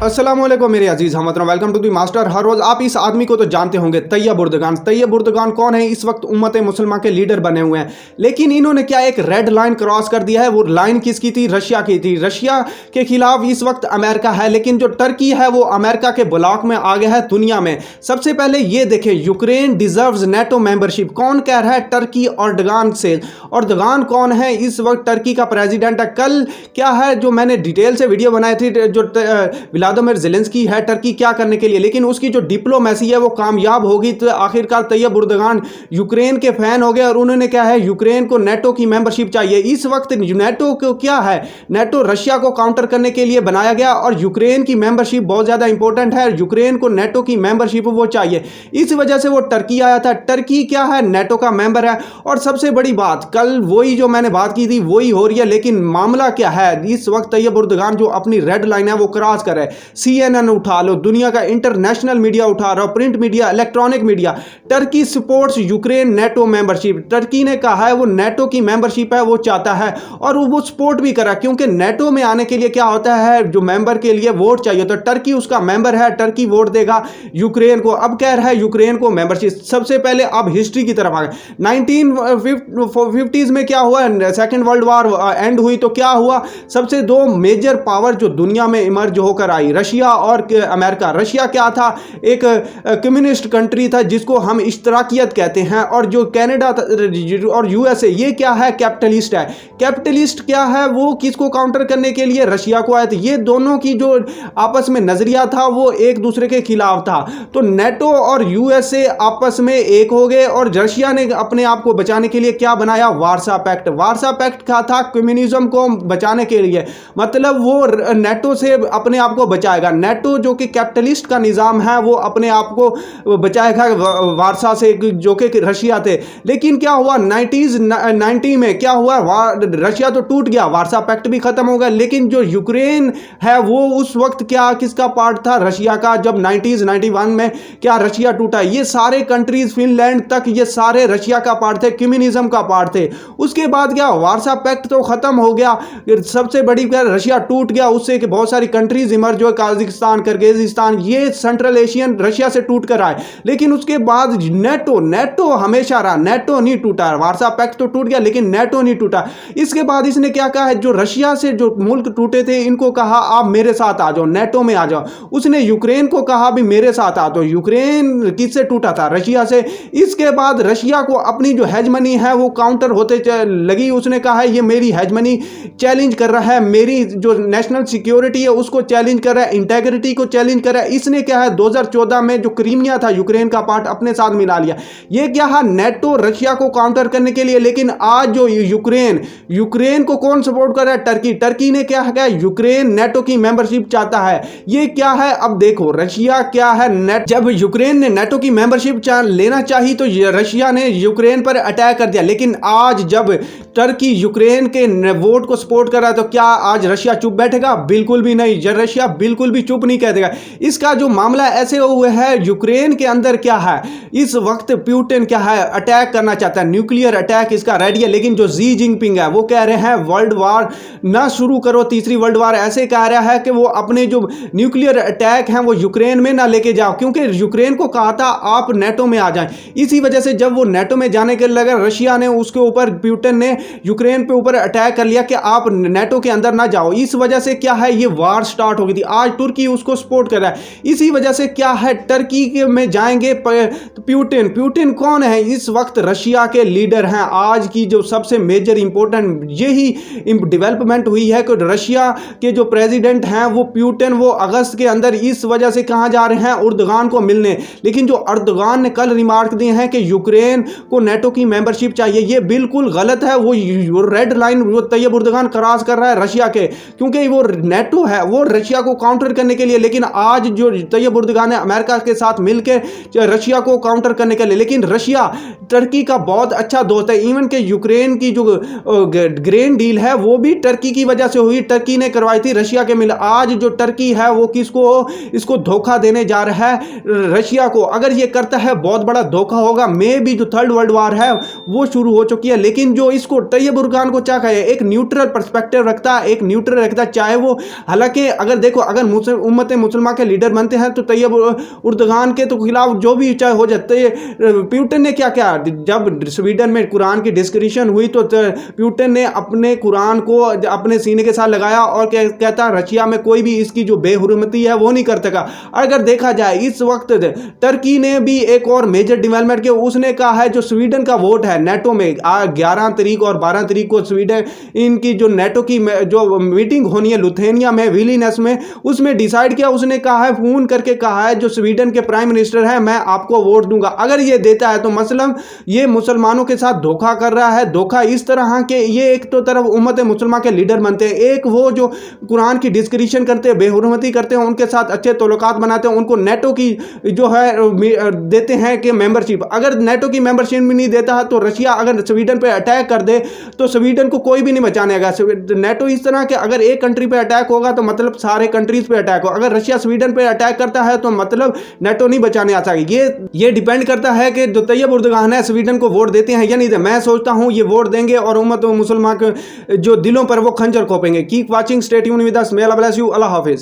अस्सलाम वालेकुम मेरे अजीज हमवतन, वेलकम टू दी मास्टर। हर रोज़ आप इस आदमी को तो जानते होंगे, तैयब उर्दगान। तैयब उर्दगान कौन है? इस वक्त उम्मत मुसलमान के लीडर बने हुए हैं, लेकिन इन्होंने क्या एक रेड लाइन क्रॉस कर दिया है। वो लाइन किसकी थी? रशिया की थी। रशिया के खिलाफ इस वक्त अमेरिका है, लेकिन जो टर्की है वो अमेरिका के ब्लॉक में आ गया है दुनिया में। सबसे पहले ये देखें, यूक्रेन डिजर्व्स नेटो मेंबरशिप। कौन कह रहा है? टर्की अर्दगान से। अर्दगान कौन है? इस वक्त टर्की का प्रेसिडेंट है। कल क्या है जो मैंने डिटेल से वीडियो बनाई थी, जो व्लादिमीर ज़ेलेंस्की है टर्की क्या करने के लिए, लेकिन उसकी जो डिप्लोमेसी है वो कामयाब होगी। तो आखिरकार तैयब उर्दगान यूक्रेन के फैन हो गए और उन्होंने क्या है, यूक्रेन को नेटो की मेंबरशिप चाहिए। इस वक्त नेटो को क्या है, नेटो रशिया को काउंटर करने के लिए बनाया गया और यूक्रेन की मेंबरशिप बहुत ज़्यादा इंपॉर्टेंट है। यूक्रेन को नेटो की मेंबरशिप वो चाहिए, इस वजह से वो टर्की आया था। टर्की क्या है, नेटो का मेंबर है। और सबसे बड़ी बात, कल वही जो मैंने बात की थी वही हो रही है, लेकिन मामला क्या है, इस वक्त तैयब उर्दगान जो अपनी रेड लाइन है वो क्रॉस कर रहे हैं। CNN उठा लो, दुनिया का इंटरनेशनल मीडिया उठा रहा हो, print media, electronic media. Turkey supports Ukraine NATO membership. Turkey ने कहा है वो नेटो की मेंबरशिप है वो चाहता है, और वो सपोर्ट भी करा, क्योंकि नेटो में आने के लिए क्या होता है, जो मेंबर के लिए वोट चाहिए। तो टर्की उसका मेंबर है, टर्की वोट देगा यूक्रेन को। अब कह रहा है यूक्रेन को मेंबरशिप। सबसे पहले अब हिस्ट्री की तरफ आ गए। 1950s में क्या हुआ, सेकेंड वर्ल्ड वॉर एंड हुई तो क्या हुआ, सबसे दो मेजर पावर जो दुनिया में इमर्ज होकर आई, रशिया और अमेरिका। रशिया क्या था, एक कम्युनिस्ट कंट्री था जिसको हम इश्तराकियत कहते हैं, और जो कनाडा और यूएसए ये क्या है, कैपिटलिस्ट है। कैपिटलिस्ट क्या है, वो किसको काउंटर करने के लिए, रशिया को आए थे। ये दोनों की जो आपस में नजरिया था वो एक दूसरे के खिलाफ था। तो नेटो और यूएसए आपस में एक हो गए, और रशिया ने अपने आप को बचाने के लिए क्या बनाया, वार्सा पैक्ट। वार्सा पैक्ट क्या था, कम्युनिज्म को बचाने के लिए, मतलब वो नेटो से अपने आप को बचाएगा। नेटो जो कि कैपिटलिस्ट का निज़ाम है वो अपने आप को बचाएगा वार्सा से, जो कि रशिया थे। लेकिन क्या हुआ, 90 में क्या हुआ, रशिया तो टूट गया, वार्सा पैक्ट भी खत्म हो गया। लेकिन जो यूक्रेन है वो उस वक्त क्या किसका पार्ट था, रशिया का। जब 91 में क्या रशिया टूटा, ये सारे कंट्रीज फिनलैंड तक ये सारे रशिया का पार्ट थे, कम्युनिज्म का पार्ट थे। उसके बाद क्या, वार्सा पैक्ट तो खत्म हो गया, सबसे बड़ी क्या, रशिया टूट गया, उससे कि बहुत सारी कंट्रीज इमर्ज हुए, काजाकिस्तान, किर्गिस्तान, ये सेंट्रल एशियन रशिया से टूट कर आए। लेकिन उसके बाद नेटो हमेशा रहा, नेटो नहीं टूटा। वार्सा पैक्ट तो टूट गया लेकिन नेटो नहीं टूटा। इसके बाद इसने क्या कहा है, जो रशिया से जो मुल्क टूटे थे इनको कहा आप मेरे साथ आ जाओ, नेटो में आ जाओ। उसने यूक्रेन को कहा भी मेरे साथ आ। तो यूक्रेन किससे टूटा था, रशिया से। इसके बाद रशिया को अपनी जो हेजमनी है वो काउंटर होते लगी। उसने कहा है ये मेरी हेजमनी चैलेंज कर रहा है, मेरी जो नेशनल सिक्योरिटी है उसको चैलेंज कर रहा है, इंटेग्रिटी को चैलेंज कर रहा है। इसने क्या है 2014 में जो क्रीमिया था यूक्रेन का पार्ट अपने साथ मिला लिया। ये क्या है, नेटो रशिया को काउंटर करने के लिए। लेकिन आज जो यूक्रेन को कौन सपोर्ट कर रहा है, टर्की ने क्या है, यूक्रेन नेटो की मेंबरशिप चाहता है। ये क्या है, अब देखो रशिया क्या है, जब यूक्रेन ने नेटो की मेंबरशिप लेना चाहिए तो रशिया ने यूक्रेन पर अटैक कर दिया। लेकिन आज जब टर्की यूक्रेन के वोट को सपोर्ट कर रहा है तो क्या आज रशिया चुप बैठेगा? बिल्कुल भी नहीं, रशिया बिल्कुल भी चुप नहीं कह देगा। इसका जो मामला ऐसे हुए है, यूक्रेन के अंदर क्या है, इस वक्त पुतिन क्या है, अटैक करना चाहता है, न्यूक्लियर अटैक इसका रेडी है। लेकिन जो जी जिनपिंग है वो कह रहे हैं वर्ल्ड वार ना शुरू करो, तीसरी वर्ल्ड वार। ऐसे कह रहा है कि वो अपने जो न्यूक्लियर अटैक हैं वो यूक्रेन में ना लेके जाओ, क्योंकि यूक्रेन को कहा था आप नेटो में आ जाएं। इसी वजह से जब वो नेटो में जाने के लगा, रशिया ने उसके ऊपर, पुतिन ने यूक्रेन पे ऊपर अटैक कर लिया कि आप नेटो के अंदर ना जाओ। इस वजह से क्या है, ये वार स्टार्ट हो गई थी। आज तुर्की उसको सपोर्ट कर रहा है। इसी वजह से क्या है, टर्की में जाएंगे पुतिन कौन है, इस वक्त रशिया के लीडर हैं। आज की जो सबसे मेजर इंपॉर्टेंट यही डेवलपमेंट हुई है कि रशिया के जो प्रेसिडेंट हैं वो पुतिन, वो अगस्त के अंदर इस वजह से कहां जा रहे हैं, उर्दगान को मिलने। लेकिन जो अर्दगान ने कल रिमार्क दिए हैं कि यूक्रेन को नेटो की मेंबरशिप चाहिए, ये बिल्कुल गलत है। वो रेड लाइन वो तैयब उर्दगान क्रॉस कर रहा है रशिया के, क्योंकि वो नेटो है वो रशिया को काउंटर करने के लिए। लेकिन आज जो तैयब उर्दगान है अमेरिका के साथ मिलकर रशिया को काउंटर करने के लिए। लेकिन रशिया टर्की का बहुत अच्छा दोस्त है। इवन के यूक्रेन की जो ग्रेन डील है वो भी टर्की की वजह से हुई, टर्की ने करवाई थी रशिया के मिल। आज जो टर्की है वो किसको, इसको धोखा देने जा रहा है रशिया को। अगर ये करता है बहुत बड़ा धोखा होगा। मे भी जो थर्ड वर्ल्ड वार है वो शुरू हो चुकी है। लेकिन जो इसको तैयब उर्दगान को क्या कहे, एक न्यूट्रल पर्सपेक्टिव रखता है, एक न्यूट्रल रखता है, चाहे वो, हालांकि अगर देखो अगर उम्मत मुसलमान के लीडर बनते हैं तो तैयब उर्दगान के तो खिलाफ जो भी चाहे हो जाते हैं। प्यूटन ने क्या किया, जब स्वीडन में कुरान की डिस्कशन हुई तो प्यूटन ने अपने कुरान को अपने सीने के साथ लगाया और कहता रशिया में कोई भी इसकी जो बेहुरमती है वो नहीं कर सका। अगर देखा जाए इस वक्त टर्की ने भी एक और मेजर डेवलपमेंट किया, उसने कहा है जो स्वीडन का वोट है नेटो में 11 तारीख और 12 तारीख को स्वीडन इनकी जो नेटो की जो मीटिंग होनी है लुथेनिया में विलीनस में, उसमें डिसाइड किया। उसने कहा है, फोन करके कहा है जो स्वीडन के प्राइम मिनिस्टर है मैं आपको वोट दूंगा। अगर ये देता है तो मसलन ये मुसलमानों के साथ धोखा कर रहा है। धोखा इस तरह के, ये एक तो तरफ उम्मत मुसलमान के लीडर बनते हैं, एक वो जो कुरान की डिस्क्रिप्शन करते हैं, बेहुरमती करते हैं, उनके साथ अच्छे तल्लुकात बनाते हैं, उनको नेटो की जो है देते हैं कि मेंबरशिप। अगर नेटो की मेंबरशिप भी नहीं देता है तो रशिया अगर स्वीडन पे अटैक कर दे तो स्वीडन को कोई भी नहीं बचाने आएगा। नेटो इस तरह के अगर एक कंट्री पे अटैक होगा तो मतलब सारे कंट्रीज पे अटैक हो। अगर रशिया स्वीडन पे अटैक करता है तो मतलब नेटो नहीं बचाने आ सकेगी। ये डिपेंड करता है कि जो तैयब उर्दगान है स्वीडन को वोट देते हैं या नहीं। मैं सोचता हूं ये वोट देंगे और उम्मत मुसलमान के जो दिलों पर वो खंजर खोपेंगे। Keep watching, stay tuned with us, may Allah bless you, अल्लाह हाफिज।